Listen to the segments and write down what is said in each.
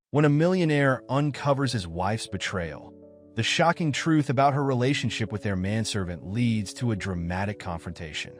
When a millionaire uncovers his wife's betrayal, the shocking truth about her relationship with their manservant leads to a dramatic confrontation.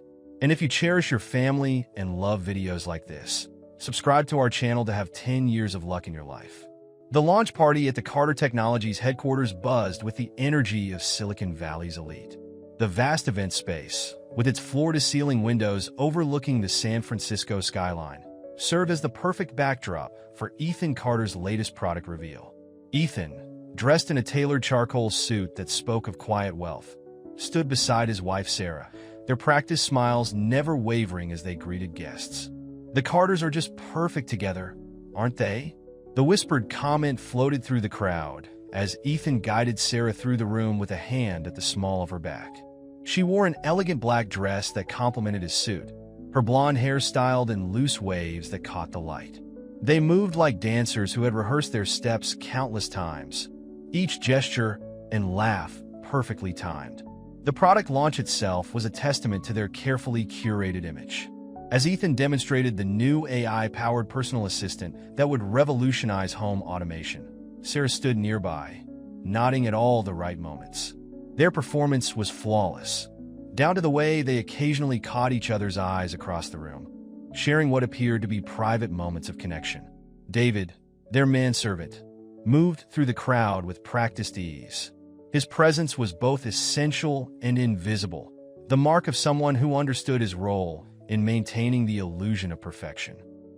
And if you cherish your family and love videos like this, subscribe to our channel to have 10 years of luck in your life. The launch party at the Carter Technologies headquarters buzzed with the energy of Silicon Valley's elite. The vast event space, with its floor-to-ceiling windows overlooking the San Francisco skyline, served as the perfect backdrop for Ethan Carter's latest product reveal. Ethan, dressed in a tailored charcoal suit that spoke of quiet wealth, stood beside his wife Sarah, their practiced smiles never wavering as they greeted guests. "The Carters are just perfect together, aren't they?" The whispered comment floated through the crowd as Ethan guided Sarah through the room with a hand at the small of her back. She wore an elegant black dress that complemented his suit, her blonde hair styled in loose waves that caught the light. They moved like dancers who had rehearsed their steps countless times, each gesture and laugh perfectly timed. The product launch itself was a testament to their carefully curated image. As Ethan demonstrated the new AI-powered personal assistant that would revolutionize home automation, Sarah stood nearby, nodding at all the right moments. Their performance was flawless, down to the way they occasionally caught each other's eyes across the room, sharing what appeared to be private moments of connection. David, their manservant, moved through the crowd with practiced ease. His presence was both essential and invisible, the mark of someone who understood his role in maintaining the illusion of perfection.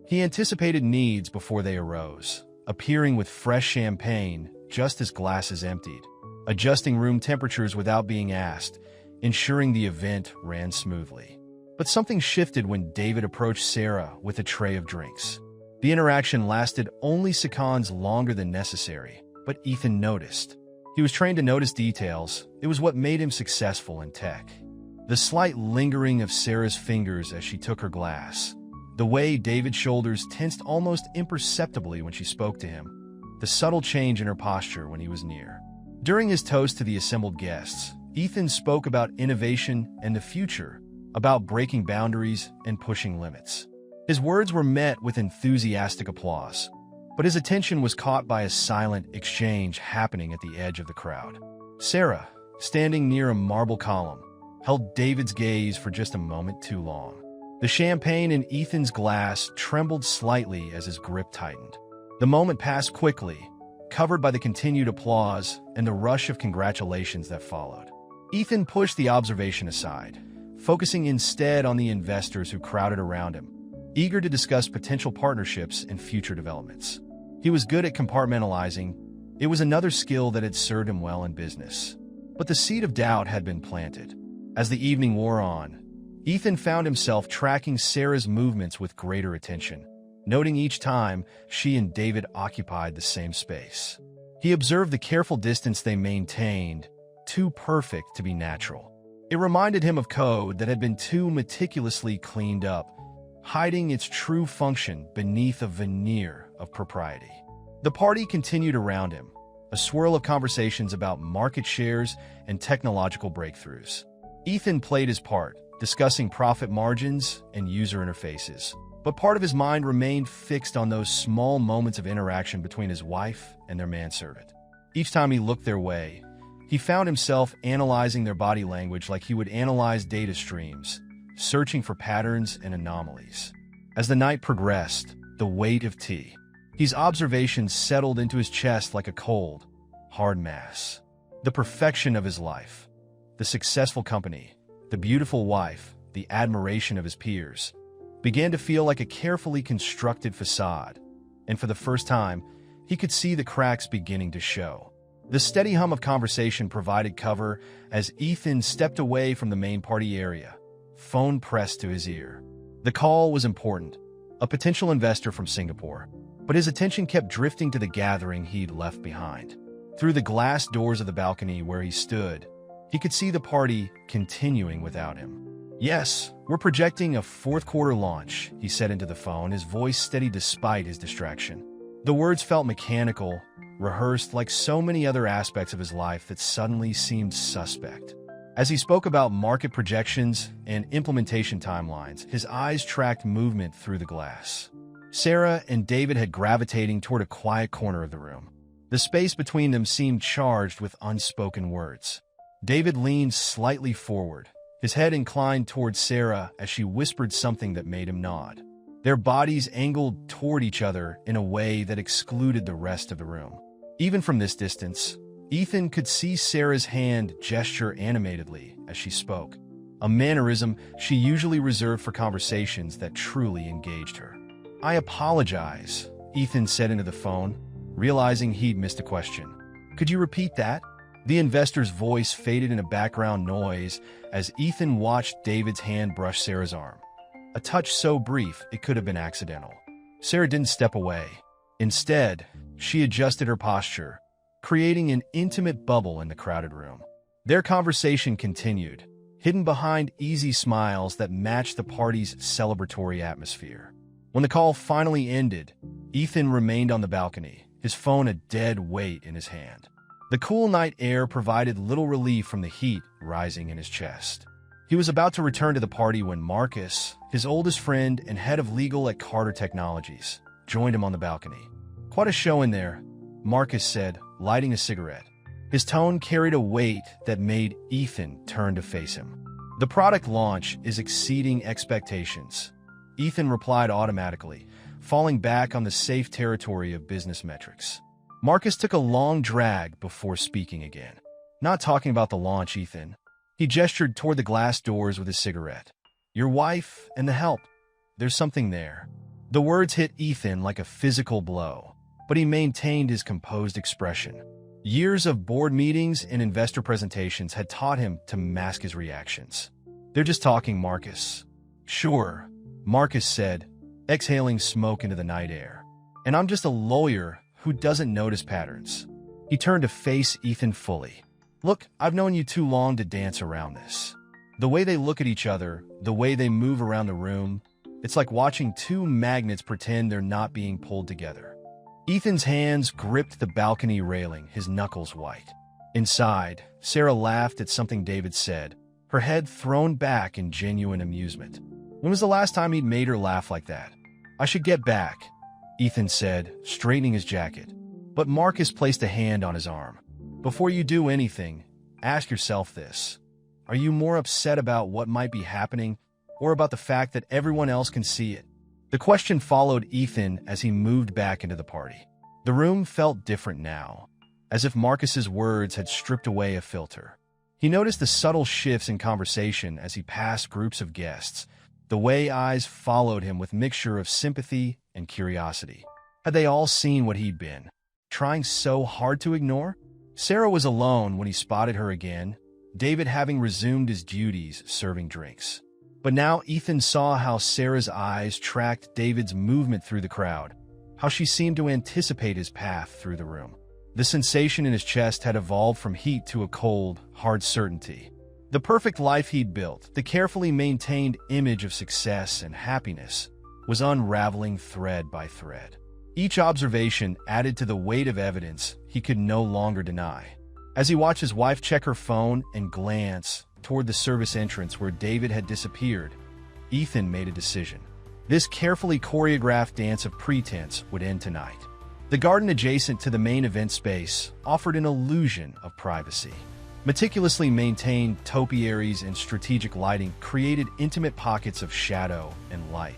He anticipated needs before they arose, appearing with fresh champagne just as glasses emptied, adjusting room temperatures without being asked, ensuring the event ran smoothly. But something shifted when David approached Sarah with a tray of drinks. The interaction lasted only seconds longer than necessary, but Ethan noticed. He was trained to notice details. It was what made him successful in tech. The slight lingering of Sarah's fingers as she took her glass, the way David's shoulders tensed almost imperceptibly when she spoke to him, the subtle change in her posture when he was near. During his toast to the assembled guests, Ethan spoke about innovation and the future, about breaking boundaries and pushing limits. His words were met with enthusiastic applause, but his attention was caught by a silent exchange happening at the edge of the crowd. Sarah, standing near a marble column, held David's gaze for just a moment too long. The champagne in Ethan's glass trembled slightly as his grip tightened. The moment passed quickly, covered by the continued applause and the rush of congratulations that followed. Ethan pushed the observation aside, focusing instead on the investors who crowded around him, eager to discuss potential partnerships and future developments. He was good at compartmentalizing. It was another skill that had served him well in business. But the seed of doubt had been planted. As the evening wore on, Ethan found himself tracking Sarah's movements with greater attention, noting each time she and David occupied the same space. He observed the careful distance they maintained, too perfect to be natural. It reminded him of code that had been too meticulously cleaned up, hiding its true function beneath a veneer of propriety. The party continued around him, a swirl of conversations about market shares and technological breakthroughs. Ethan played his part, discussing profit margins and user interfaces, but part of his mind remained fixed on those small moments of interaction between his wife and their manservant. Each time he looked their way, he found himself analyzing their body language like he would analyze data streams, searching for patterns and anomalies. As the night progressed, the weight of his observations settled into his chest like a cold, hard mass. The perfection of his life, the successful company, the beautiful wife, the admiration of his peers, began to feel like a carefully constructed facade, and for the first time, he could see the cracks beginning to show. The steady hum of conversation provided cover as Ethan stepped away from the main party area, phone pressed to his ear. The call was important, a potential investor from Singapore, but his attention kept drifting to the gathering he'd left behind. Through the glass doors of the balcony where he stood, he could see the party continuing without him. "Yes, we're projecting a fourth-quarter launch," he said into the phone, his voice steady despite his distraction. The words felt mechanical, rehearsed like so many other aspects of his life that suddenly seemed suspect. As he spoke about market projections and implementation timelines, his eyes tracked movement through the glass. Sarah and David had gravitating toward a quiet corner of the room. The space between them seemed charged with unspoken words. David leaned slightly forward, his head inclined towards Sarah as she whispered something that made him nod. Their bodies angled toward each other in a way that excluded the rest of the room. Even from this distance, Ethan could see Sarah's hand gesture animatedly as she spoke, a mannerism she usually reserved for conversations that truly engaged her. "I apologize," Ethan said into the phone, realizing he'd missed a question. "Could you repeat that?" The investor's voice faded in a background noise as Ethan watched David's hand brush Sarah's arm. A touch so brief it could have been accidental. Sarah didn't step away. Instead, she adjusted her posture, creating an intimate bubble in the crowded room. Their conversation continued, hidden behind easy smiles that matched the party's celebratory atmosphere. When the call finally ended, Ethan remained on the balcony, his phone a dead weight in his hand. The cool night air provided little relief from the heat rising in his chest. He was about to return to the party when Marcus, his oldest friend and head of legal at Carter Technologies, joined him on the balcony. "Quite a show in there," Marcus said, lighting a cigarette. His tone carried a weight that made Ethan turn to face him. "The product launch is exceeding expectations," Ethan replied automatically, falling back on the safe territory of business metrics. Marcus took a long drag before speaking again. "Not talking about the launch, Ethan." He gestured toward the glass doors with his cigarette. "Your wife and the help. There's something there." The words hit Ethan like a physical blow, but he maintained his composed expression. Years of board meetings and investor presentations had taught him to mask his reactions. "They're just talking, Marcus." "Sure," Marcus said, exhaling smoke into the night air. "And I'm just a lawyer who doesn't notice patterns." He turned to face Ethan fully. "Look, I've known you too long to dance around this." The way they look at each other, the way they move around the room, it's like watching two magnets pretend they're not being pulled together. Ethan's hands gripped the balcony railing, his knuckles white. Inside, Sarah laughed at something David said, her head thrown back in genuine amusement. When was the last time he'd made her laugh like that? "I should get back," Ethan said, straightening his jacket. But Marcus placed a hand on his arm. "Before you do anything, ask yourself this. Are you more upset about what might be happening or about the fact that everyone else can see it?" The question followed Ethan as he moved back into the party. The room felt different now, as if Marcus's words had stripped away a filter. He noticed the subtle shifts in conversation as he passed groups of guests, the way eyes followed him with mixture of sympathy and curiosity. Had they all seen what he'd been, trying so hard to ignore? Sarah was alone when he spotted her again, David having resumed his duties serving drinks. But now Ethan saw how Sarah's eyes tracked David's movement through the crowd, how she seemed to anticipate his path through the room. The sensation in his chest had evolved from heat to a cold, hard certainty. The perfect life he'd built, the carefully maintained image of success and happiness, was unraveling thread by thread. Each observation added to the weight of evidence he could no longer deny. As he watched his wife check her phone and glance toward the service entrance where David had disappeared, Ethan made a decision. This carefully choreographed dance of pretense would end tonight. The garden adjacent to the main event space offered an illusion of privacy. Meticulously maintained topiaries and strategic lighting created intimate pockets of shadow and light.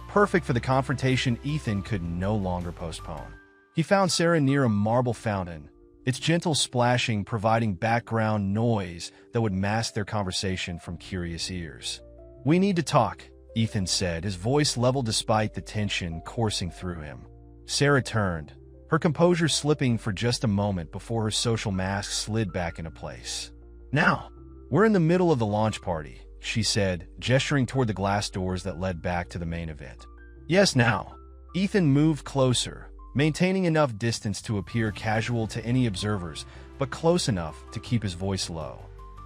Perfect for the confrontation Ethan could no longer postpone. He found Sarah near a marble fountain, its gentle splashing providing background noise that would mask their conversation from curious ears. "We need to talk," Ethan said, his voice level despite the tension coursing through him. Sarah turned, her composure slipping for just a moment before her social mask slid back into place. "Now, we're in the middle of the launch party," she said, gesturing toward the glass doors that led back to the main event. "Yes, now." Ethan moved closer, maintaining enough distance to appear casual to any observers, but close enough to keep his voice low.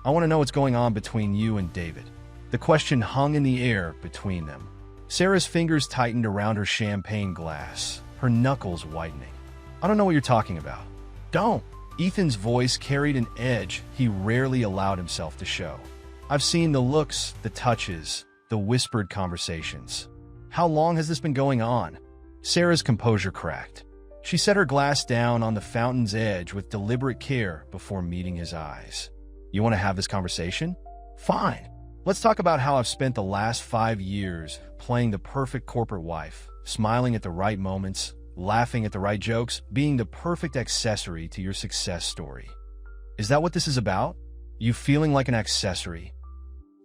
"I want to know what's going on between you and David." The question hung in the air between them. Sarah's fingers tightened around her champagne glass, her knuckles whitening. "I don't know what you're talking about." "Don't." Ethan's voice carried an edge he rarely allowed himself to show. "I've seen the looks, the touches, the whispered conversations. How long has this been going on?" Sarah's composure cracked. She set her glass down on the fountain's edge with deliberate care before meeting his eyes. You want to have this conversation? Fine. Let's talk about how I've spent the last 5 years playing the perfect corporate wife, smiling at the right moments, laughing at the right jokes, being the perfect accessory to your success story. Is that what this is about? You feeling like an accessory?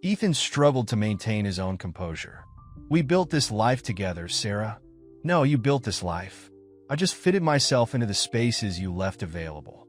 Ethan struggled to maintain his own composure. We built this life together, Sarah. No, you built this life. I just fitted myself into the spaces you left available.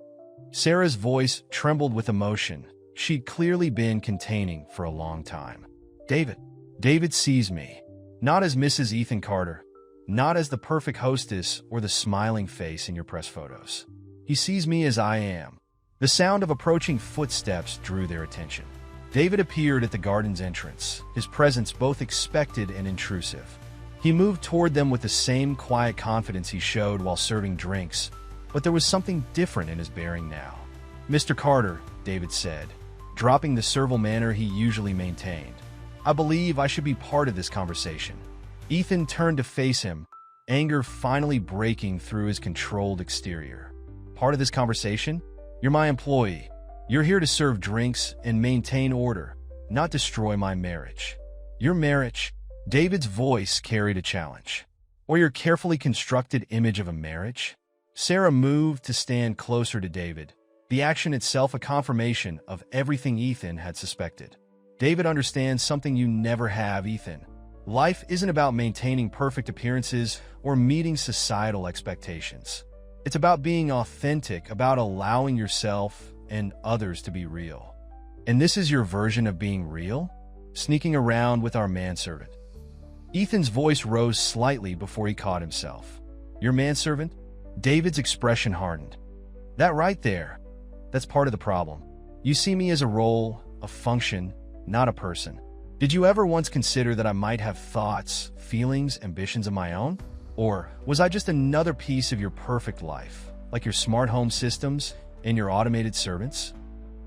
Sarah's voice trembled with emotion. She'd clearly been containing for a long time. David sees me. Not as Mrs. Ethan Carter. Not as the perfect hostess or the smiling face in your press photos. He sees me as I am. The sound of approaching footsteps drew their attention. David appeared at the garden's entrance, his presence both expected and intrusive. He moved toward them with the same quiet confidence he showed while serving drinks, but there was something different in his bearing now. "Mr. Carter," David said, dropping the servile manner he usually maintained. "I believe I should be part of this conversation." Ethan turned to face him, anger finally breaking through his controlled exterior. "Part of this conversation? You're my employee. You're here to serve drinks and maintain order, not destroy my marriage." "Your marriage?" David's voice carried a challenge. "Or your carefully constructed image of a marriage?" Sarah moved to stand closer to David, the action itself a confirmation of everything Ethan had suspected. "David understands something you never have, Ethan. Life isn't about maintaining perfect appearances or meeting societal expectations. It's about being authentic, about allowing yourself and others to be real. And this is your version of being real? Sneaking around with our manservant." Ethan's voice rose slightly before he caught himself. "Your manservant?" David's expression hardened. "That right there. That's part of the problem. You see me as a role, a function, not a person. Did you ever once consider that I might have thoughts, feelings, ambitions of my own? Or was I just another piece of your perfect life, like your smart home systems and your automated servants?"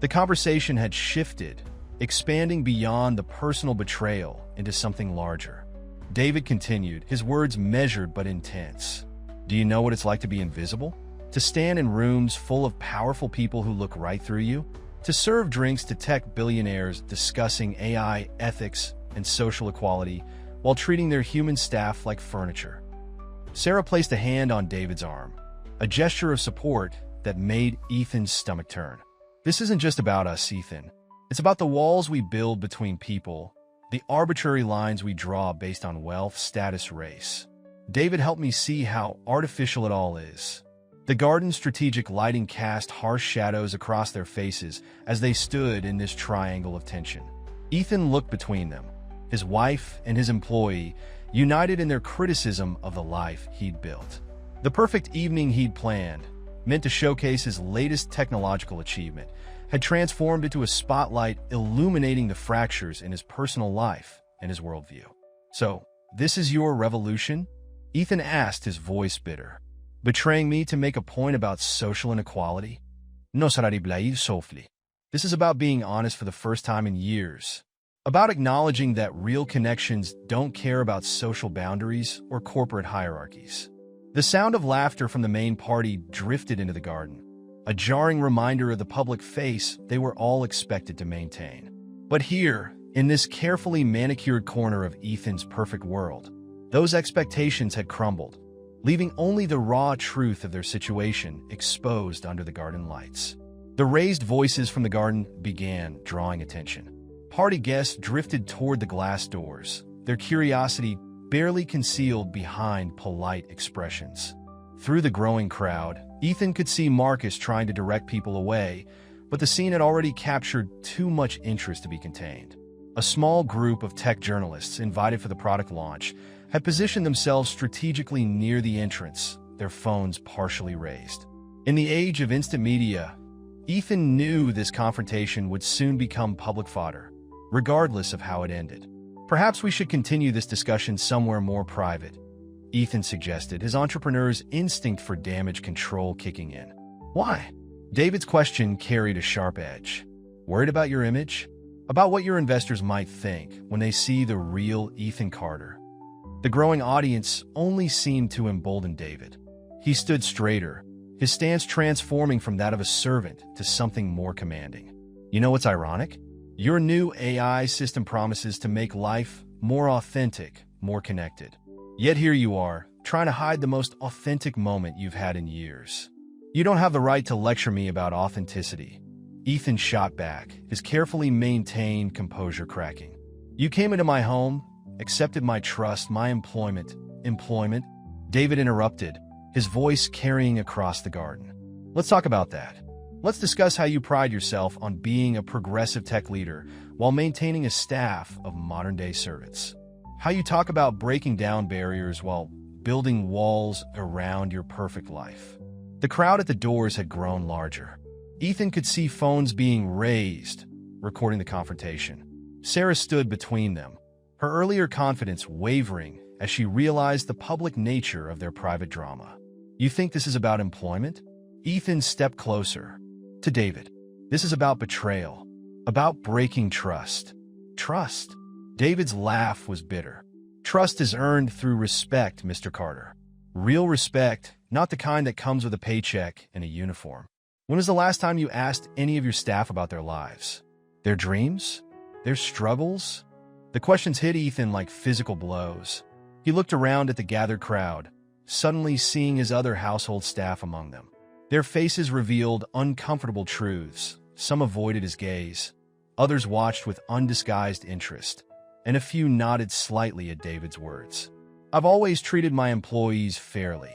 The conversation had shifted, expanding beyond the personal betrayal into something larger. David continued, his words measured but intense. "Do you know what it's like to be invisible? To stand in rooms full of powerful people who look right through you? To serve drinks to tech billionaires discussing AI, ethics, and social equality while treating their human staff like furniture?" Sarah placed a hand on David's arm, a gesture of support that made Ethan's stomach turn. "This isn't just about us, Ethan. It's about the walls we build between people, the arbitrary lines we draw based on wealth, status, race." David helped me see how artificial it all is. The garden's strategic lighting cast harsh shadows across their faces as they stood in this triangle of tension. Ethan looked between them, his wife and his employee, united in their criticism of the life he'd built. The perfect evening he'd planned, meant to showcase his latest technological achievement, had transformed into a spotlight illuminating the fractures in his personal life and his worldview. "So, this is your revolution?" Ethan asked, his voice bitter. "Betraying me to make a point about social inequality? No sarà blair softly. This is about being honest for the first time in years. About acknowledging that real connections don't care about social boundaries or corporate hierarchies." The sound of laughter from the main party drifted into the garden, a jarring reminder of the public face they were all expected to maintain. But here, in this carefully manicured corner of Ethan's perfect world, those expectations had crumbled, leaving only the raw truth of their situation exposed under the garden lights. The raised voices from the garden began drawing attention. Party guests drifted toward the glass doors, their curiosity barely concealed behind polite expressions. Through the growing crowd, Ethan could see Marcus trying to direct people away, but the scene had already captured too much interest to be contained. A small group of tech journalists invited for the product launch had positioned themselves strategically near the entrance, their phones partially raised. In the age of instant media, Ethan knew this confrontation would soon become public fodder, regardless of how it ended. "Perhaps we should continue this discussion somewhere more private," Ethan suggested, his entrepreneur's instinct for damage control kicking in. "Why?" David's question carried a sharp edge. "Worried about your image? About what your investors might think when they see the real Ethan Carter?" The growing audience only seemed to embolden David. He stood straighter, his stance transforming from that of a servant to something more commanding. You know what's ironic? Your new AI system promises to make life more authentic, more connected. Yet here you are, trying to hide the most authentic moment you've had in years. You don't have the right to lecture me about authenticity. Ethan shot back, his carefully maintained composure cracking. You came into my home, accepted my trust, my employment. Employment? David interrupted, his voice carrying across the garden. Let's talk about that. Let's discuss how you pride yourself on being a progressive tech leader while maintaining a staff of modern-day servants. How you talk about breaking down barriers while building walls around your perfect life. The crowd at the doors had grown larger. Ethan could see phones being raised, recording the confrontation. Sarah stood between them, her earlier confidence wavering as she realized the public nature of their private drama. You think this is about employment? Ethan stepped closer to David. This is about betrayal, about breaking trust. Trust? David's laugh was bitter. Trust is earned through respect, Mr. Carter. Real respect, not the kind that comes with a paycheck and a uniform. When was the last time you asked any of your staff about their lives? Their dreams? Their struggles? The questions hit Ethan like physical blows. He looked around at the gathered crowd, suddenly seeing his other household staff among them. Their faces revealed uncomfortable truths. Some avoided his gaze. Others watched with undisguised interest, and a few nodded slightly at David's words. I've always treated my employees fairly,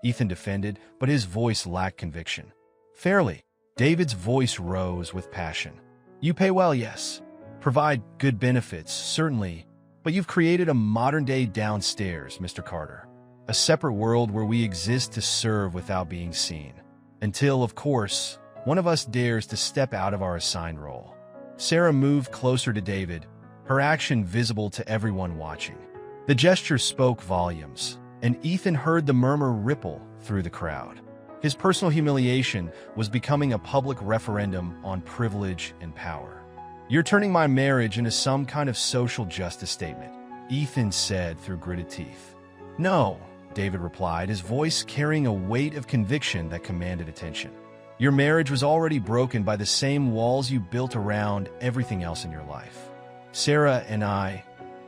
Ethan defended, but his voice lacked conviction. Fairly? David's voice rose with passion. You pay well, yes. Provide good benefits, certainly, but you've created a modern-day downstairs, Mr. Carter. A separate world where we exist to serve without being seen. Until, of course, one of us dares to step out of our assigned role. Sarah moved closer to David, her action visible to everyone watching. The gesture spoke volumes, and Ethan heard the murmur ripple through the crowd. His personal humiliation was becoming a public referendum on privilege and power. You're turning my marriage into some kind of social justice statement, Ethan said through gritted teeth. No, David replied, his voice carrying a weight of conviction that commanded attention. Your marriage was already broken by the same walls you built around everything else in your life. Sarah and I,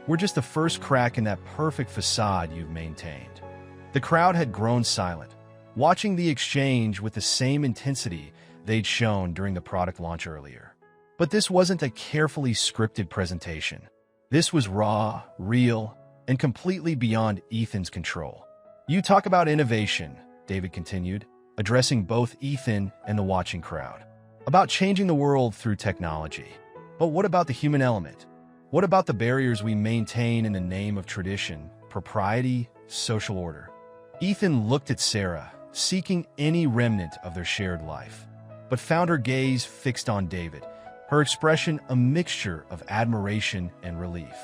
we're just the first crack in that perfect facade you've maintained. The crowd had grown silent, watching the exchange with the same intensity they'd shown during the product launch earlier. But this wasn't a carefully scripted presentation. This was raw, real, and completely beyond Ethan's control. You talk about innovation, David continued, addressing both Ethan and the watching crowd. About changing the world through technology. But what about the human element? What about the barriers we maintain in the name of tradition, propriety, social order? Ethan looked at Sarah, seeking any remnant of their shared life, but found her gaze fixed on David, her expression a mixture of admiration and relief.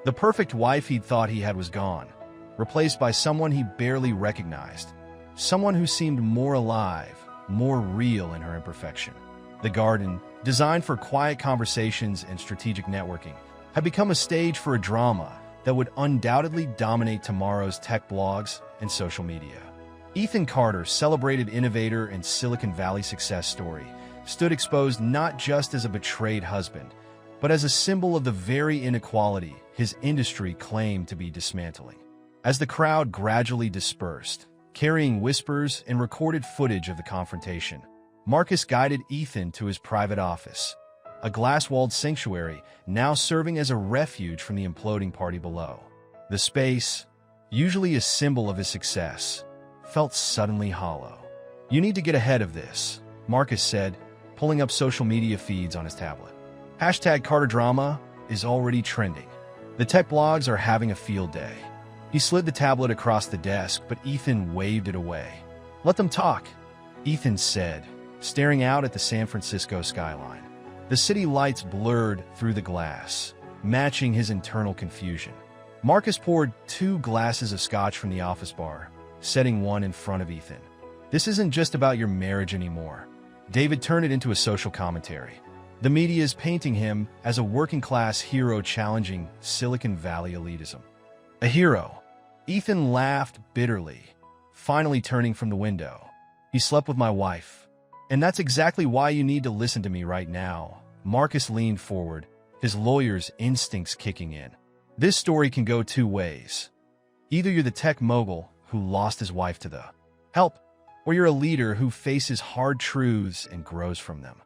The perfect wife he'd thought he had was gone, replaced by someone he barely recognized, someone who seemed more alive, more real in her imperfection. The garden, designed for quiet conversations and strategic networking, had become a stage for a drama that would undoubtedly dominate tomorrow's tech blogs and social media. Ethan Carter, celebrated innovator and Silicon Valley success story, stood exposed not just as a betrayed husband, but as a symbol of the very inequality his industry claimed to be dismantling. As the crowd gradually dispersed, carrying whispers and recorded footage of the confrontation, Marcus guided Ethan to his private office, a glass-walled sanctuary now serving as a refuge from the imploding party below. The space, usually a symbol of his success, felt suddenly hollow. You need to get ahead of this, Marcus said, pulling up social media feeds on his tablet. #CarterDrama is already trending. The tech blogs are having a field day. He slid the tablet across the desk, but Ethan waved it away. Let them talk, Ethan said, staring out at the San Francisco skyline. The city lights blurred through the glass, matching his internal confusion. Marcus poured 2 glasses of scotch from the office bar, setting one in front of Ethan. This isn't just about your marriage anymore. David turned it into a social commentary. The media is painting him as a working-class hero challenging Silicon Valley elitism. A hero, Ethan laughed bitterly, finally turning from the window. He slept with my wife. And that's exactly why you need to listen to me right now. Marcus leaned forward, his lawyer's instincts kicking in. This story can go two ways. Either you're the tech mogul who lost his wife to the help, or you're a leader who faces hard truths and grows from them.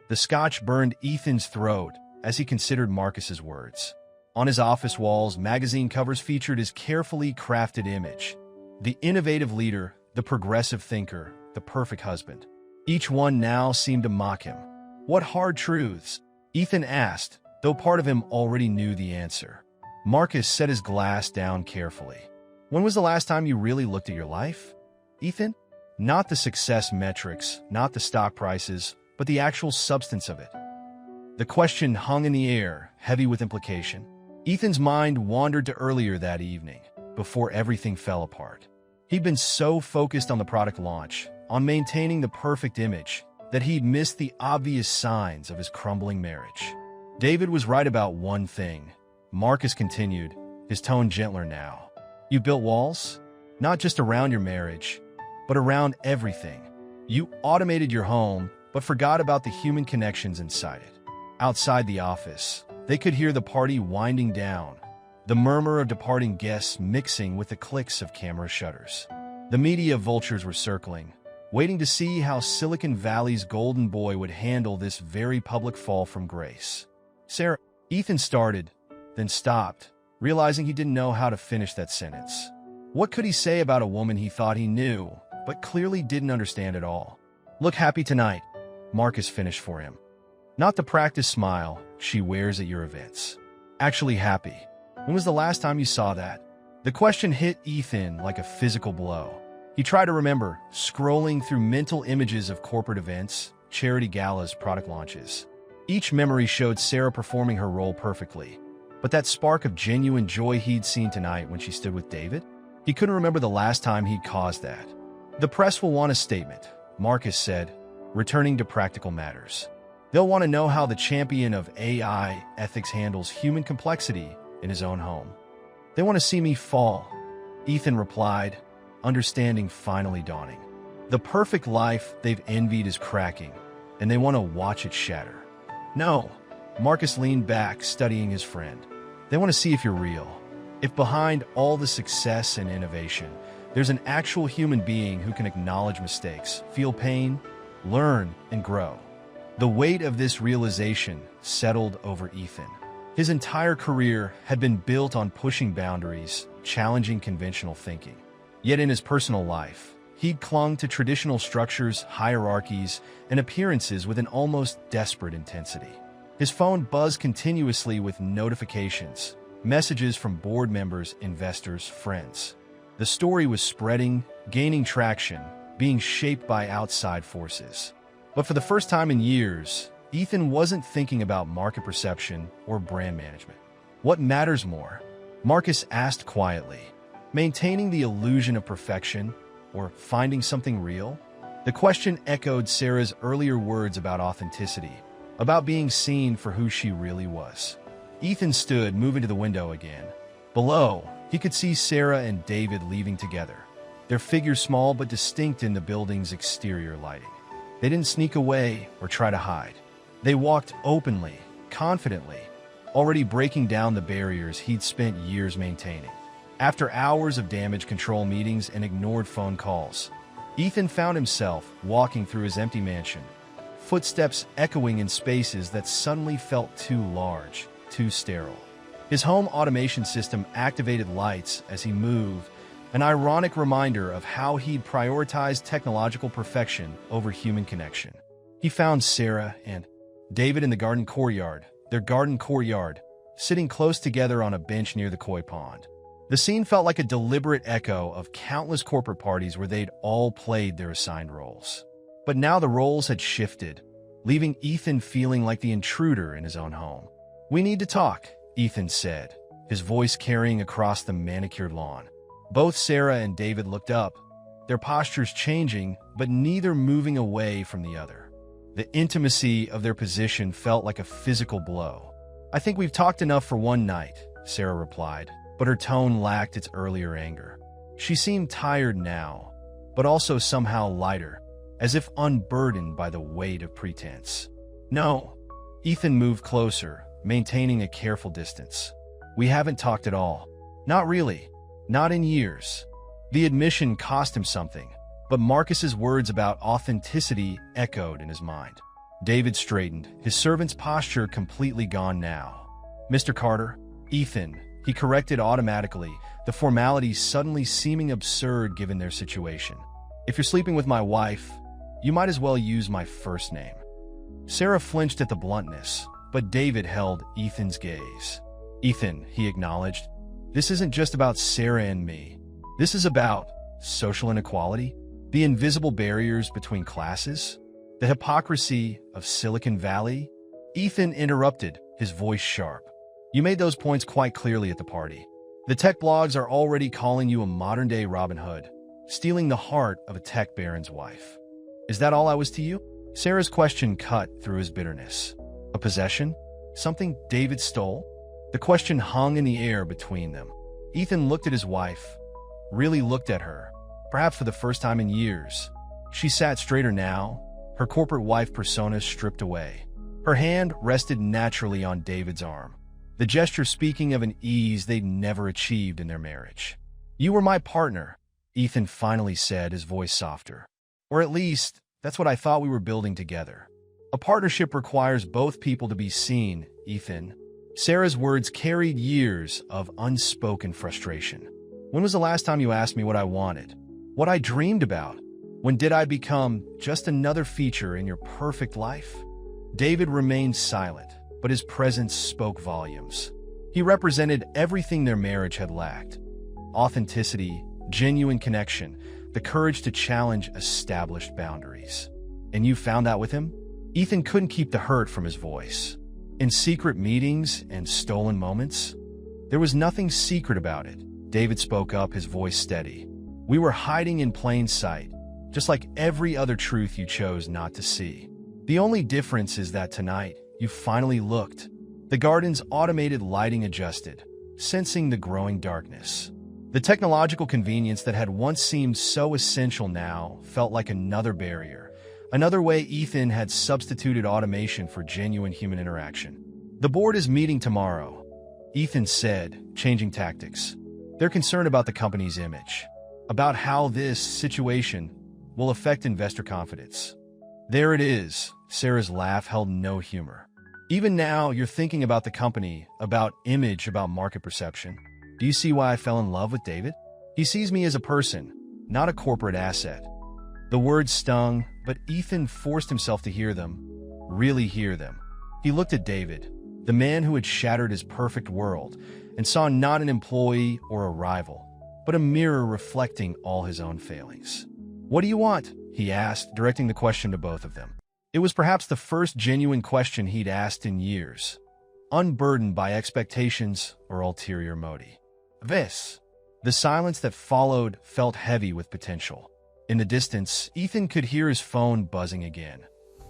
The scotch burned Ethan's throat as he considered Marcus's words. On his office walls, magazine covers featured his carefully crafted image. The innovative leader, the progressive thinker, the perfect husband. Each one now seemed to mock him. What hard truths? Ethan asked, though part of him already knew the answer. Marcus set his glass down carefully. When was the last time you really looked at your life, Ethan? Not the success metrics, not the stock prices, but the actual substance of it. The question hung in the air, heavy with implication. Ethan's mind wandered to earlier that evening, before everything fell apart. He'd been so focused on the product launch, on maintaining the perfect image, that he'd missed the obvious signs of his crumbling marriage. David was right about one thing. Marcus continued, his tone gentler now. You built walls? Not just around your marriage, but around everything. You automated your home, but forgot about the human connections inside it. Outside the office, they could hear the party winding down, the murmur of departing guests mixing with the clicks of camera shutters. The media vultures were circling, waiting to see how Silicon Valley's golden boy would handle this very public fall from grace. Sarah, Ethan started, then stopped, realizing he didn't know how to finish that sentence. What could he say about a woman he thought he knew, but clearly didn't understand at all? Look happy tonight, Marcus finished for him. Not the practice smile she wears at your events. Actually happy. When was the last time you saw that? The question hit Ethan like a physical blow. He tried to remember, scrolling through mental images of corporate events, charity galas, product launches. Each memory showed Sarah performing her role perfectly. But that spark of genuine joy he'd seen tonight when she stood with David? He couldn't remember the last time he'd caused that. The press will want a statement, Marcus said, returning to practical matters. They'll want to know how the champion of AI ethics handles human complexity in his own home. They want to see me fall, Ethan replied, understanding finally dawning. The perfect life they've envied is cracking, and they want to watch it shatter. No, Marcus leaned back, studying his friend. They want to see if you're real. If behind all the success and innovation, there's an actual human being who can acknowledge mistakes, feel pain, learn, and grow. The weight of this realization settled over Ethan. His entire career had been built on pushing boundaries, challenging conventional thinking. Yet in his personal life, he'd clung to traditional structures, hierarchies, and appearances with an almost desperate intensity. His phone buzzed continuously with notifications, messages from board members, investors, friends. The story was spreading, gaining traction, being shaped by outside forces. But for the first time in years, Ethan wasn't thinking about market perception or brand management. What matters more? Marcus asked quietly. Maintaining the illusion of perfection or finding something real? The question echoed Sarah's earlier words about authenticity, about being seen for who she really was. Ethan stood, moving to the window again. Below, he could see Sarah and David leaving together, their figures small but distinct in the building's exterior lighting. They didn't sneak away or try to hide. They walked openly, confidently, already breaking down the barriers he'd spent years maintaining. After hours of damage control meetings and ignored phone calls, Ethan found himself walking through his empty mansion, footsteps echoing in spaces that suddenly felt too large, too sterile. His home automation system activated lights as he moved, an ironic reminder of how he'd prioritized technological perfection over human connection. He found Sarah and David in the their garden courtyard, sitting close together on a bench near the koi pond. The scene felt like a deliberate echo of countless corporate parties where they'd all played their assigned roles. But now the roles had shifted, leaving Ethan feeling like the intruder in his own home. "We need to talk," Ethan said, his voice carrying across the manicured lawn. Both Sarah and David looked up, their postures changing, but neither moving away from the other. The intimacy of their position felt like a physical blow. "I think we've talked enough for one night," Sarah replied, but her tone lacked its earlier anger. She seemed tired now, but also somehow lighter, as if unburdened by the weight of pretense. "No." Ethan moved closer, maintaining a careful distance. "We haven't talked at all. Not really. Not in years." The admission cost him something, but Marcus's words about authenticity echoed in his mind. David straightened, his servant's posture completely gone now. "Mr. Carter?" "Ethan," he corrected automatically, the formality suddenly seeming absurd given their situation. "If you're sleeping with my wife, you might as well use my first name." Sarah flinched at the bluntness, but David held Ethan's gaze. "Ethan," he acknowledged, "this isn't just about Sarah and me. This is about social inequality, the invisible barriers between classes, the hypocrisy of Silicon Valley." Ethan interrupted, his voice sharp. "You made those points quite clearly at the party. The tech blogs are already calling you a modern-day Robin Hood, stealing the heart of a tech baron's wife. Is that all I was to you?" Sarah's question cut through his bitterness. A possession? Something David stole? The question hung in the air between them. Ethan looked at his wife, really looked at her, perhaps for the first time in years. She sat straighter now, her corporate wife persona stripped away. Her hand rested naturally on David's arm, the gesture speaking of an ease they'd never achieved in their marriage. "You were my partner," Ethan finally said, his voice softer. "Or at least, that's what I thought we were building together. A partnership requires both people to be seen, Ethan." Sarah's words carried years of unspoken frustration. "When was the last time you asked me what I wanted? What I dreamed about? When did I become just another feature in your perfect life?" David remained silent, but his presence spoke volumes. He represented everything their marriage had lacked: authenticity, genuine connection, the courage to challenge established boundaries. "And you found that with him?" Ethan couldn't keep the hurt from his voice. "In secret meetings and stolen moments?" "There was nothing secret about it," David spoke up, his voice steady. "We were hiding in plain sight, just like every other truth you chose not to see. The only difference is that tonight, you finally looked." The garden's automated lighting adjusted, sensing the growing darkness. The technological convenience that had once seemed so essential now felt like another barrier, another way Ethan had substituted automation for genuine human interaction. "The board is meeting tomorrow," Ethan said, changing tactics. "They're concerned about the company's image, about how this situation will affect investor confidence." "There it is." Sarah's laugh held no humor. "Even now, you're thinking about the company, about image, about market perception. Do you see why I fell in love with David? He sees me as a person, not a corporate asset." The words stung, but Ethan forced himself to hear them, really hear them. He looked at David, the man who had shattered his perfect world, and saw not an employee or a rival, but a mirror reflecting all his own failings. "What do you want?" he asked, directing the question to both of them. It was perhaps the first genuine question he'd asked in years, unburdened by expectations or ulterior motive. "This." The silence that followed felt heavy with potential. In the distance, Ethan could hear his phone buzzing again.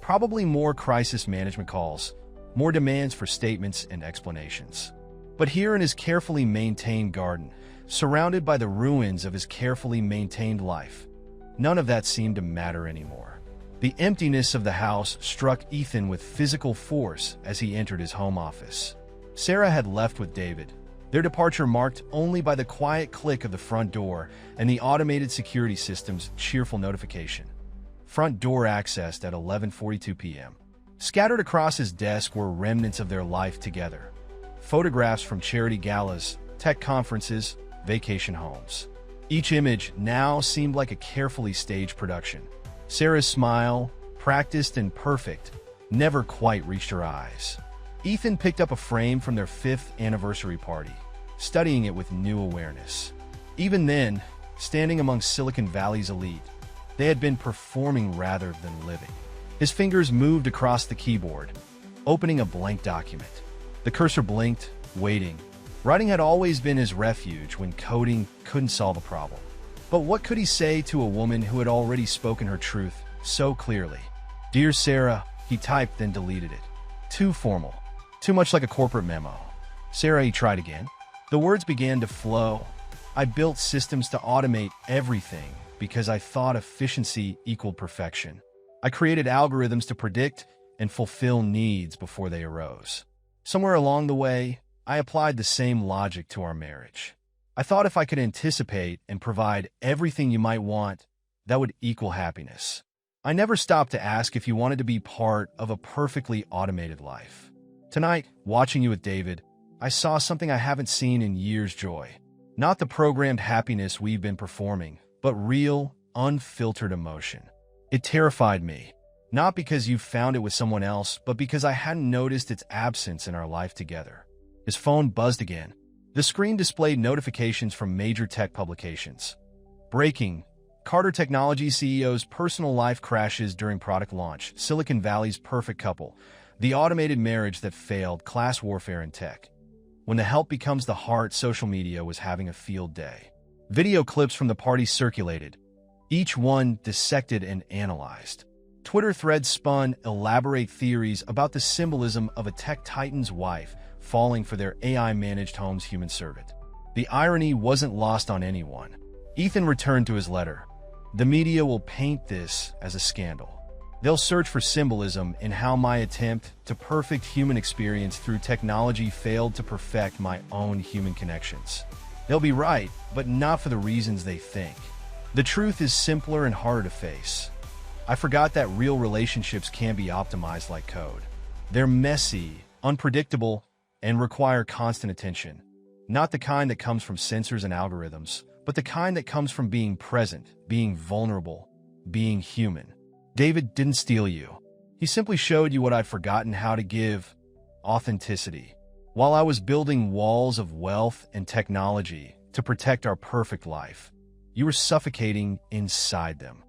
Probably more crisis management calls, more demands for statements and explanations. But here in his carefully maintained garden, surrounded by the ruins of his carefully maintained life, none of that seemed to matter anymore. The emptiness of the house struck Ethan with physical force as he entered his home office. Sarah had left with David, their departure marked only by the quiet click of the front door and the automated security system's cheerful notification. Front door accessed at 11:42 p.m. Scattered across his desk were remnants of their life together. Photographs from charity galas, tech conferences, vacation homes. Each image now seemed like a carefully staged production. Sarah's smile, practiced and perfect, never quite reached her eyes. Ethan picked up a frame from their 5th anniversary party, studying it with new awareness. Even then, standing among Silicon Valley's elite, they had been performing rather than living. His fingers moved across the keyboard, opening a blank document. The cursor blinked, waiting. Writing had always been his refuge when coding couldn't solve a problem. But what could he say to a woman who had already spoken her truth so clearly? "Dear Sarah," he typed, then deleted it. Too formal. Too much like a corporate memo. "Sarah," he tried again. The words began to flow. I built systems to automate everything because I thought efficiency equaled perfection. I created algorithms to predict and fulfill needs before they arose. Somewhere along the way, I applied the same logic to our marriage. I thought if I could anticipate and provide everything you might want, that would equal happiness. I never stopped to ask if you wanted to be part of a perfectly automated life. Tonight, watching you with David, I saw something I haven't seen in years, Joy. Not the programmed happiness we've been performing, but real, unfiltered emotion. It terrified me, not because you found it with someone else, but because I hadn't noticed its absence in our life together. His phone buzzed again. The screen displayed notifications from major tech publications. Breaking: Carter Technology CEO's personal life crashes during product launch. Silicon Valley's perfect couple. The automated marriage that failed. Class warfare in tech. When the help becomes the heart, social media was having a field day. Video clips from the party circulated, each one dissected and analyzed. Twitter threads spun elaborate theories about the symbolism of a tech titan's wife falling for their AI-managed home's human servant. The irony wasn't lost on anyone. Ethan returned to his letter. The media will paint this as a scandal. They'll search for symbolism in how my attempt to perfect human experience through technology failed to perfect my own human connections. They'll be right, but not for the reasons they think. The truth is simpler and harder to face. I forgot that real relationships can't be optimized like code. They're messy, unpredictable, and require constant attention. Not the kind that comes from sensors and algorithms, but the kind that comes from being present, being vulnerable, being human. David didn't steal you. He simply showed you what I'd forgotten how to give: authenticity. While I was building walls of wealth and technology to protect our perfect life, you were suffocating inside them.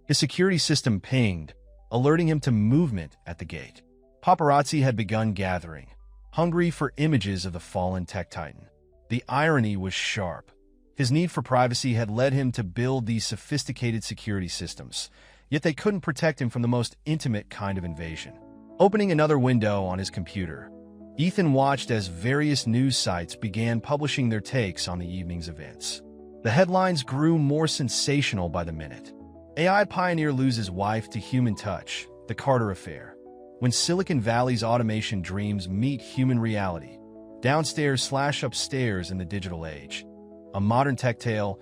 His security system pinged, alerting him to movement at the gate. Paparazzi had begun gathering, hungry for images of the fallen tech titan. The irony was sharp. His need for privacy had led him to build these sophisticated security systems, yet they couldn't protect him from the most intimate kind of invasion. Opening another window on his computer, Ethan watched as various news sites began publishing their takes on the evening's events. The headlines grew more sensational by the minute. AI pioneer loses wife to human touch, the Carter affair. When Silicon Valley's automation dreams meet human reality, downstairs/upstairs in the digital age. A modern tech tale,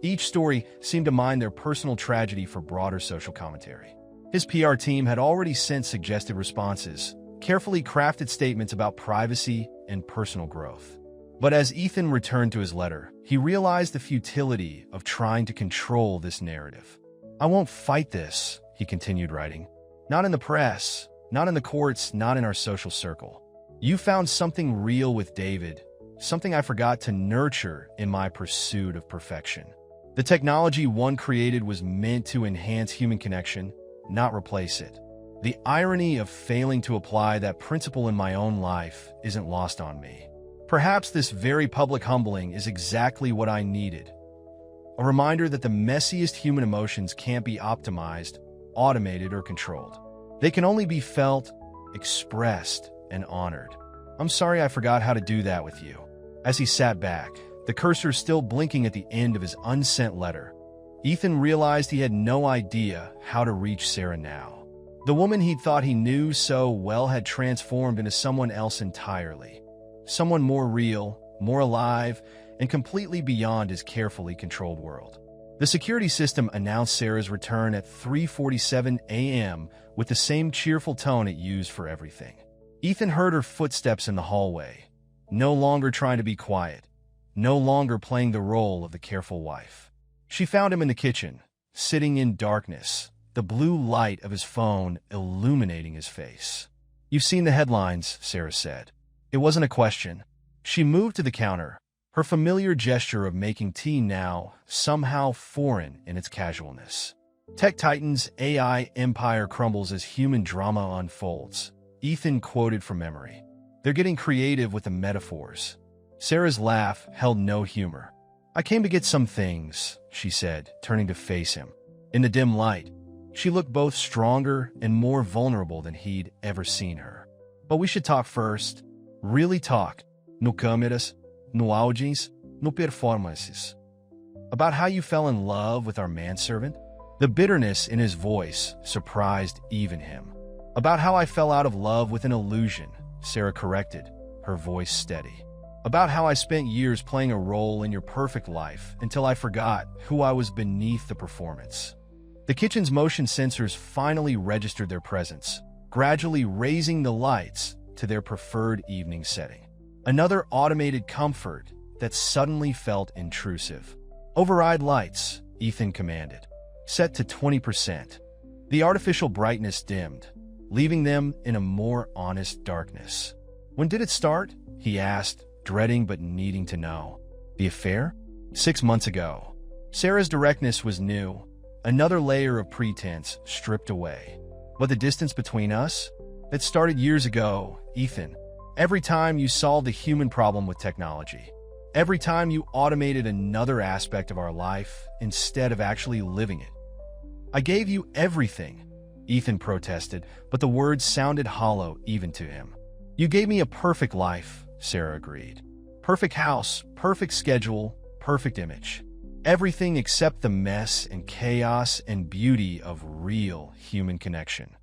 each story seemed to mine their personal tragedy for broader social commentary. His PR team had already sent suggestive responses, carefully crafted statements about privacy and personal growth. But as Ethan returned to his letter, he realized the futility of trying to control this narrative. "I won't fight this," he continued writing. "Not in the press, not in the courts, not in our social circle. You found something real with David, something I forgot to nurture in my pursuit of perfection. The technology one created was meant to enhance human connection, not replace it. The irony of failing to apply that principle in my own life isn't lost on me. Perhaps this very public humbling is exactly what I needed. A reminder that the messiest human emotions can't be optimized, automated, or controlled. They can only be felt, expressed, and honored. I'm sorry I forgot how to do that with you." As he sat back, the cursor still blinking at the end of his unsent letter, Ethan realized he had no idea how to reach Sarah now. The woman he'd thought he knew so well had transformed into someone else entirely. Someone more real, more alive, and completely beyond his carefully controlled world. The security system announced Sarah's return at 3:47 a.m. with the same cheerful tone it used for everything. Ethan heard her footsteps in the hallway, no longer trying to be quiet, no longer playing the role of the careful wife. She found him in the kitchen, sitting in darkness, the blue light of his phone illuminating his face. "You've seen the headlines," Sarah said. It wasn't a question. She moved to the counter, her familiar gesture of making tea now somehow foreign in its casualness. "Tech Titan's AI empire crumbles as human drama unfolds," Ethan quoted from memory. "They're getting creative with the metaphors." Sarah's laugh held no humor. "I came to get some things," she said, turning to face him. In the dim light, she looked both stronger and more vulnerable than he'd ever seen her. "But we should talk first. Really talk. No cámaras." no audience, no performances. About how you fell in love with our manservant? The bitterness in his voice surprised even him. About how I fell out of love with an illusion, Sarah corrected, her voice steady. About how I spent years playing a role in your perfect life until I forgot who I was beneath the performance. The kitchen's motion sensors finally registered their presence, gradually raising the lights to their preferred evening setting. Another automated comfort that suddenly felt intrusive. Override lights, Ethan commanded. Set to 20%. The artificial brightness dimmed, leaving them in a more honest darkness. When did it start? He asked, dreading but needing to know. The affair? 6 months ago. Sarah's directness was new, another layer of pretense stripped away. But the distance between us? It started years ago, Ethan. Every time you solved a human problem with technology. Every time you automated another aspect of our life instead of actually living it. I gave you everything, Ethan protested, but the words sounded hollow even to him. You gave me a perfect life, Sarah agreed. Perfect house, perfect schedule, perfect image. Everything except the mess and chaos and beauty of real human connection.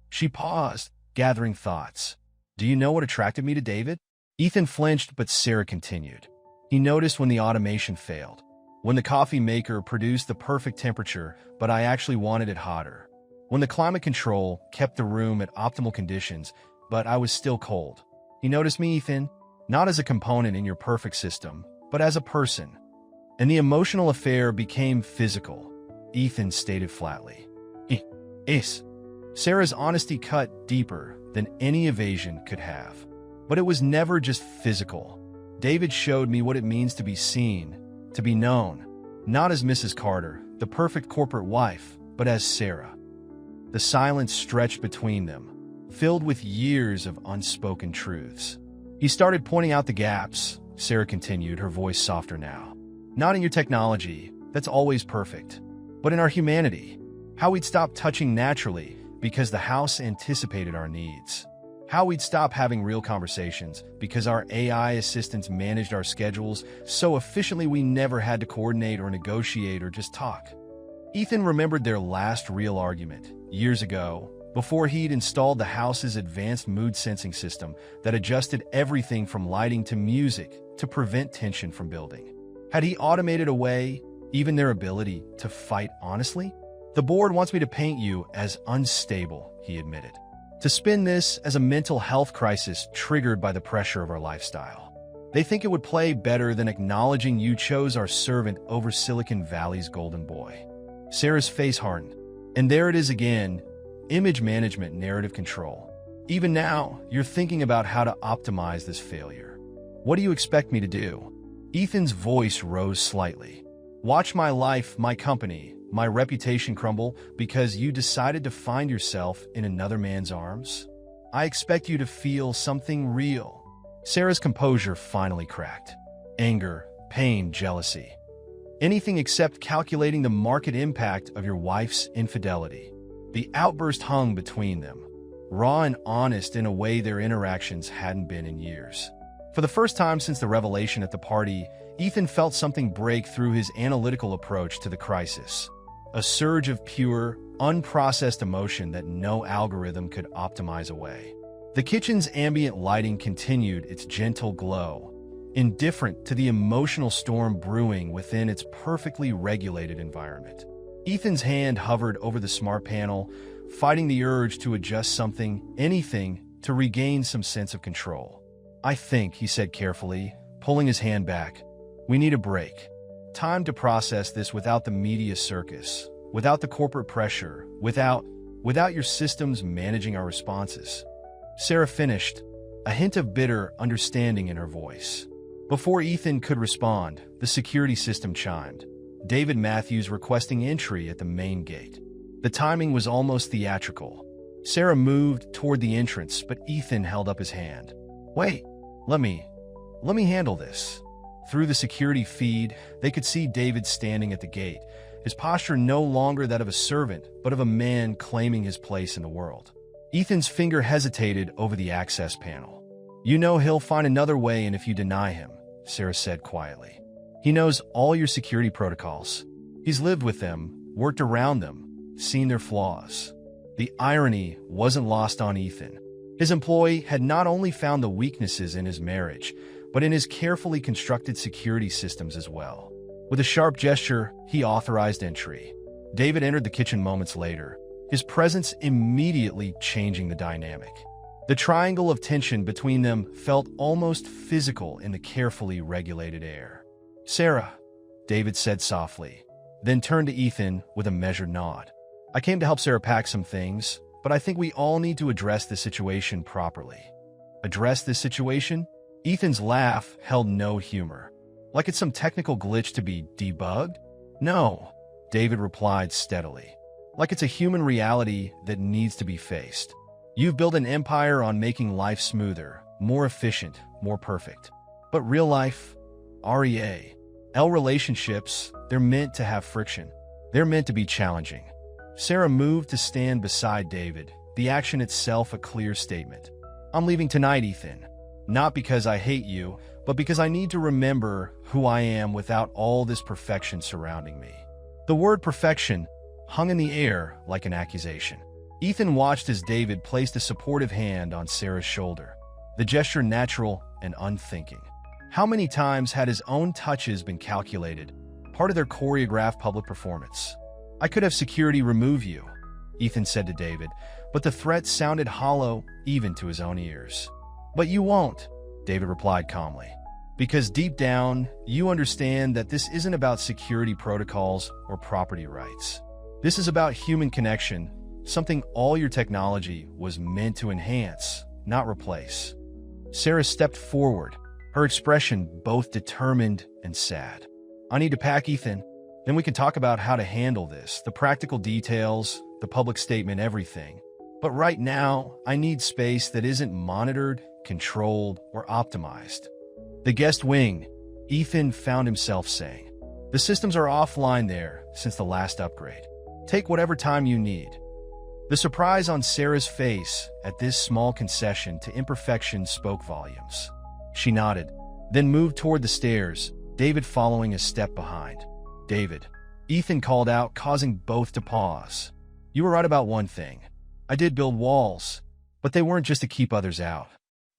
She paused, gathering thoughts. Do you know what attracted me to David? Ethan flinched, but Sarah continued. He noticed when the automation failed, when the coffee maker produced the perfect temperature, but I actually wanted it hotter. When the climate control kept the room at optimal conditions, but I was still cold. He noticed me, Ethan, not as a component in your perfect system, but as a person. And the emotional affair became physical, Ethan stated flatly. Is. Sarah's honesty cut deeper than any evasion could have. But it was never just physical. David showed me what it means to be seen, to be known, not as Mrs. Carter, the perfect corporate wife, but as Sarah. The silence stretched between them, filled with years of unspoken truths. He started pointing out the gaps, Sarah continued, her voice softer now. Not in your technology, that's always perfect, but in our humanity, how we'd stop touching naturally because the house anticipated our needs. How we'd stop having real conversations because our AI assistants managed our schedules so efficiently we never had to coordinate or negotiate or just talk. Ethan remembered their last real argument, years ago, before he'd installed the house's advanced mood-sensing system that adjusted everything from lighting to music to prevent tension from building. Had he automated away even their ability to fight honestly? The board wants me to paint you as unstable, he admitted. To spin this as a mental health crisis triggered by the pressure of our lifestyle. They think it would play better than acknowledging you chose our servant over Silicon Valley's golden boy. Sarah's face hardened. And there it is again, image management, narrative control. Even now, you're thinking about how to optimize this failure. What do you expect me to do? Ethan's voice rose slightly. Watch my life, my company, my reputation crumble because you decided to find yourself in another man's arms? I expect you to feel something real. Sarah's composure finally cracked. Anger, pain, jealousy. Anything except calculating the market impact of your wife's infidelity. The outburst hung between them, raw and honest in a way their interactions hadn't been in years. For the first time since the revelation at the party, Ethan felt something break through his analytical approach to the crisis. A surge of pure, unprocessed emotion that no algorithm could optimize away. The kitchen's ambient lighting continued its gentle glow, indifferent to the emotional storm brewing within its perfectly regulated environment. Ethan's hand hovered over the smart panel, fighting the urge to adjust something, anything, to regain some sense of control. I think, he said carefully, pulling his hand back, we need a break. Time to process this without the media circus, without the corporate pressure, without your systems managing our responses. Sarah finished, a hint of bitter understanding in her voice. Before Ethan could respond, the security system chimed. David Matthews requesting entry at the main gate. The timing was almost theatrical. Sarah moved toward the entrance, but Ethan held up his hand. Wait, let me handle this. Through the security feed, they could see David standing at the gate, his posture no longer that of a servant, but of a man claiming his place in the world. Ethan's finger hesitated over the access panel. You know he'll find another way in if you deny him, Sarah said quietly. He knows all your security protocols. He's lived with them, worked around them, seen their flaws. The irony wasn't lost on Ethan. His employee had not only found the weaknesses in his marriage, but in his carefully constructed security systems as well. With a sharp gesture, he authorized entry. David entered the kitchen moments later, his presence immediately changing the dynamic. The triangle of tension between them felt almost physical in the carefully regulated air. "Sarah," David said softly, then turned to Ethan with a measured nod. "I came to help Sarah pack some things, but I think we all need to address this situation properly." "Address this situation?" Ethan's laugh held no humor. "Like it's some technical glitch to be debugged?" "No," David replied steadily. "Like it's a human reality that needs to be faced. You've built an empire on making life smoother, more efficient, more perfect. But real life, REA-L relationships, they're meant to have friction. They're meant to be challenging." Sarah moved to stand beside David, the action itself a clear statement. "I'm leaving tonight, Ethan. Not because I hate you, but because I need to remember who I am without all this perfection surrounding me." The word perfection hung in the air like an accusation. Ethan watched as David placed a supportive hand on Sarah's shoulder, the gesture natural and unthinking. How many times had his own touches been calculated, part of their choreographed public performance? "I could have security remove you," Ethan said to David, but the threat sounded hollow even to his own ears. "But you won't," David replied calmly, "because deep down, you understand that this isn't about security protocols or property rights. This is about human connection, something all your technology was meant to enhance, not replace." Sarah stepped forward, her expression both determined and sad. "I need to pack, Ethan. Then we can talk about how to handle this, the practical details, the public statement, everything. But right now, I need space that isn't monitored, controlled, or optimized." "The guest wing," Ethan found himself saying. "The systems are offline there since the last upgrade. Take whatever time you need." The surprise on Sarah's face at this small concession to imperfection spoke volumes. She nodded, then moved toward the stairs, David following a step behind. "David," Ethan called out, causing both to pause. "You were right about one thing. I did build walls, but they weren't just to keep others out.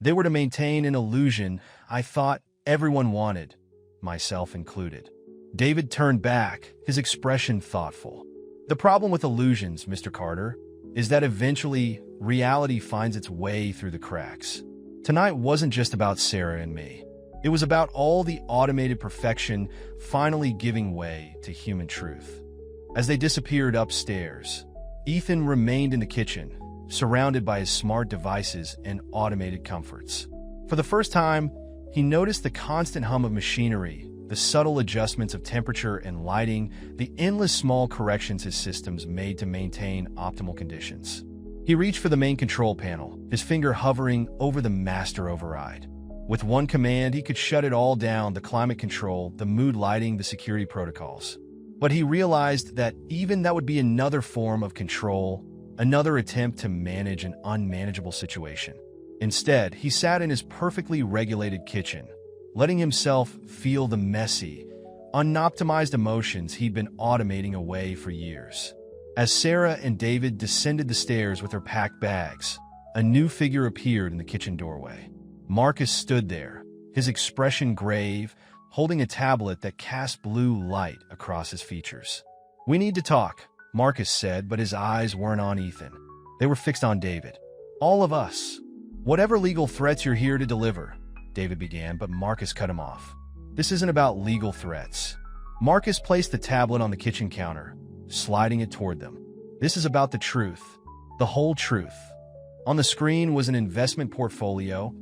They were to maintain an illusion I thought everyone wanted, myself included." David turned back, his expression thoughtful. "The problem with illusions, Mr. Carter, is that eventually reality finds its way through the cracks. Tonight wasn't just about Sarah and me. It was about all the automated perfection finally giving way to human truth." As they disappeared upstairs, Ethan remained in the kitchen, surrounded by his smart devices and automated comforts. For the first time, he noticed the constant hum of machinery, the subtle adjustments of temperature and lighting, the endless small corrections his systems made to maintain optimal conditions. He reached for the main control panel, his finger hovering over the master override. With one command, he could shut it all down: the climate control, the mood lighting, the security protocols. But he realized that even that would be another form of control, another attempt to manage an unmanageable situation. Instead, he sat in his perfectly regulated kitchen, letting himself feel the messy, unoptimized emotions he'd been automating away for years. As Sarah and David descended the stairs with their packed bags, a new figure appeared in the kitchen doorway. Marcus stood there, his expression grave, holding a tablet that cast blue light across his features. "We need to talk," Marcus said, but his eyes weren't on Ethan. They were fixed on David. "All of us. Whatever legal threats you're here to deliver," David began, but Marcus cut him off. "This isn't about legal threats." Marcus placed the tablet on the kitchen counter, sliding it toward them. "This is about the truth. The whole truth." On the screen was an investment portfolio,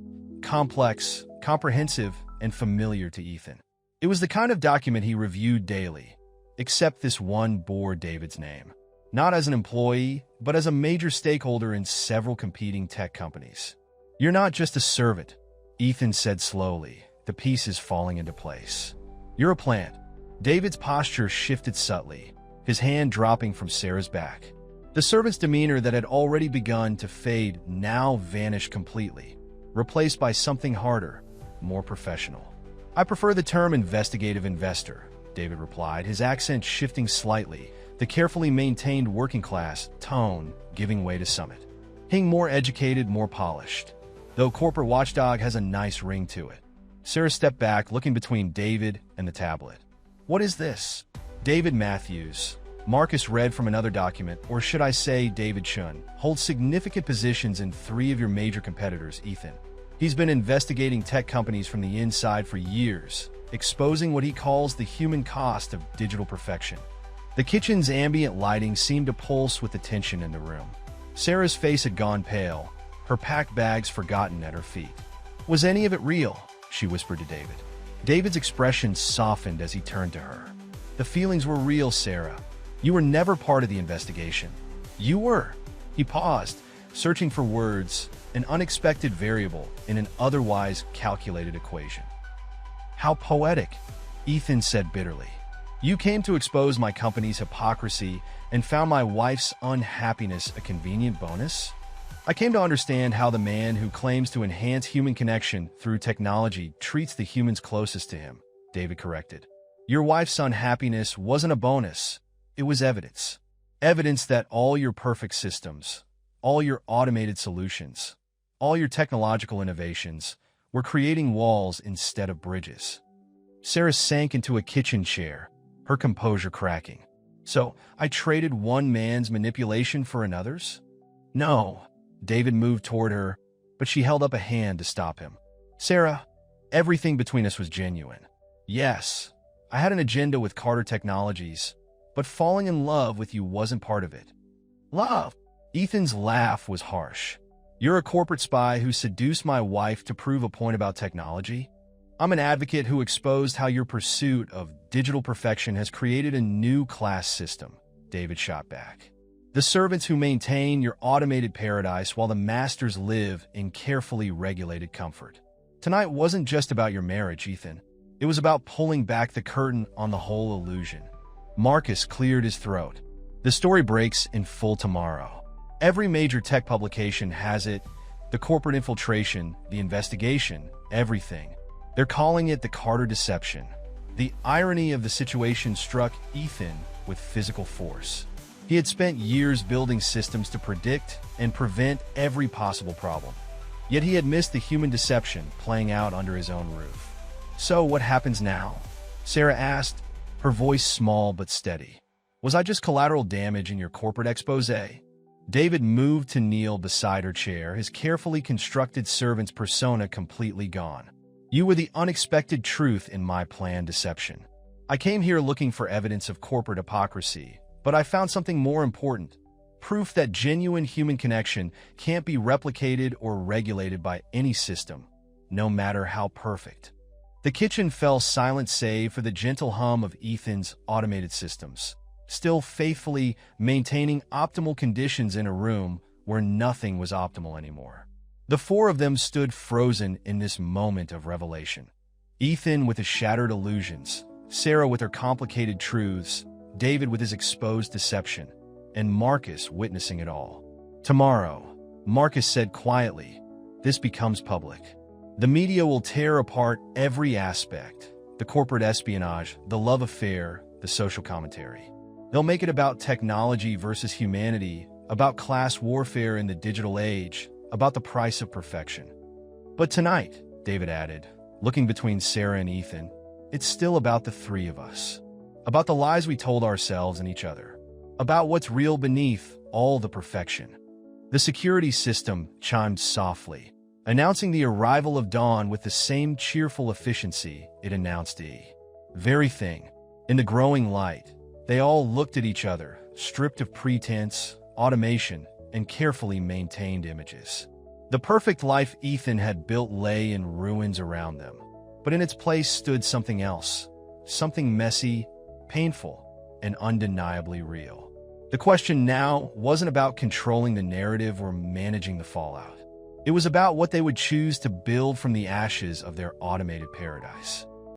complex, comprehensive, and familiar to Ethan. It was the kind of document he reviewed daily, except this one bore David's name. Not as an employee, but as a major stakeholder in several competing tech companies. "You're not just a servant," Ethan said slowly, the pieces falling into place. "You're a plant." David's posture shifted subtly, his hand dropping from Sarah's back. The servant's demeanor that had already begun to fade now vanished completely, replaced by something harder, more professional. I prefer the term investigative investor, David replied, his accent shifting slightly, the carefully maintained working class tone giving way to summit. Being more educated, more polished. Though corporate watchdog has a nice ring to it. Sarah stepped back, looking between David and the tablet. What is this? David Matthews. Marcus read from another document, or should I say David Chun, holds significant positions in 3 of your major competitors, Ethan. He's been investigating tech companies from the inside for years, exposing what he calls the human cost of digital perfection. The kitchen's ambient lighting seemed to pulse with the tension in the room. Sarah's face had gone pale, her packed bags forgotten at her feet. Was any of it real? She whispered to David. David's expression softened as he turned to her. The feelings were real, Sarah. You were never part of the investigation. You were. He paused, searching for words, an unexpected variable in an otherwise calculated equation. How poetic, Ethan said bitterly. You came to expose my company's hypocrisy and found my wife's unhappiness a convenient bonus? I came to understand how the man who claims to enhance human connection through technology treats the humans closest to him, David corrected. Your wife's unhappiness wasn't a bonus. It was evidence. Evidence that all your perfect systems, all your automated solutions, all your technological innovations were creating walls instead of bridges. Sarah sank into a kitchen chair, her composure cracking. So, I traded one man's manipulation for another's? No. David moved toward her, but she held up a hand to stop him. Sarah, everything between us was genuine. Yes, I had an agenda with Carter Technologies, but falling in love with you wasn't part of it. Love? Ethan's laugh was harsh. You're a corporate spy who seduced my wife to prove a point about technology? I'm an advocate who exposed how your pursuit of digital perfection has created a new class system, David shot back. The servants who maintain your automated paradise while the masters live in carefully regulated comfort. Tonight wasn't just about your marriage, Ethan. It was about pulling back the curtain on the whole illusion. Marcus cleared his throat. The story breaks in full tomorrow. Every major tech publication has it. The corporate infiltration, the investigation, everything. They're calling it the Carter Deception. The irony of the situation struck Ethan with physical force. He had spent years building systems to predict and prevent every possible problem. Yet he had missed the human deception playing out under his own roof. So what happens now? Sarah asked, her voice small but steady. Was I just collateral damage in your corporate expose? David moved to kneel beside her chair, his carefully constructed servant's persona completely gone. You were the unexpected truth in my planned deception. I came here looking for evidence of corporate hypocrisy, but I found something more important. Proof that genuine human connection can't be replicated or regulated by any system, no matter how perfect. The kitchen fell silent save for the gentle hum of Ethan's automated systems, still faithfully maintaining optimal conditions in a room where nothing was optimal anymore. The 4 of them stood frozen in this moment of revelation. Ethan with his shattered illusions, Sarah with her complicated truths, David with his exposed deception, and Marcus witnessing it all. Tomorrow, Marcus said quietly, this becomes public. The media will tear apart every aspect, the corporate espionage, the love affair, the social commentary. They'll make it about technology versus humanity, about class warfare in the digital age, about the price of perfection. But tonight, David added, looking between Sarah and Ethan, it's still about the 3 of us. About the lies we told ourselves and each other. About what's real beneath all the perfection. The security system chimed softly, announcing the arrival of dawn with the same cheerful efficiency it announced the very thing. In the growing light, they all looked at each other, stripped of pretense, automation, and carefully maintained images. The perfect life Ethan had built lay in ruins around them, but in its place stood something else, something messy, painful, and undeniably real. The question now wasn't about controlling the narrative or managing the fallout. It was about what they would choose to build from the ashes of their automated paradise.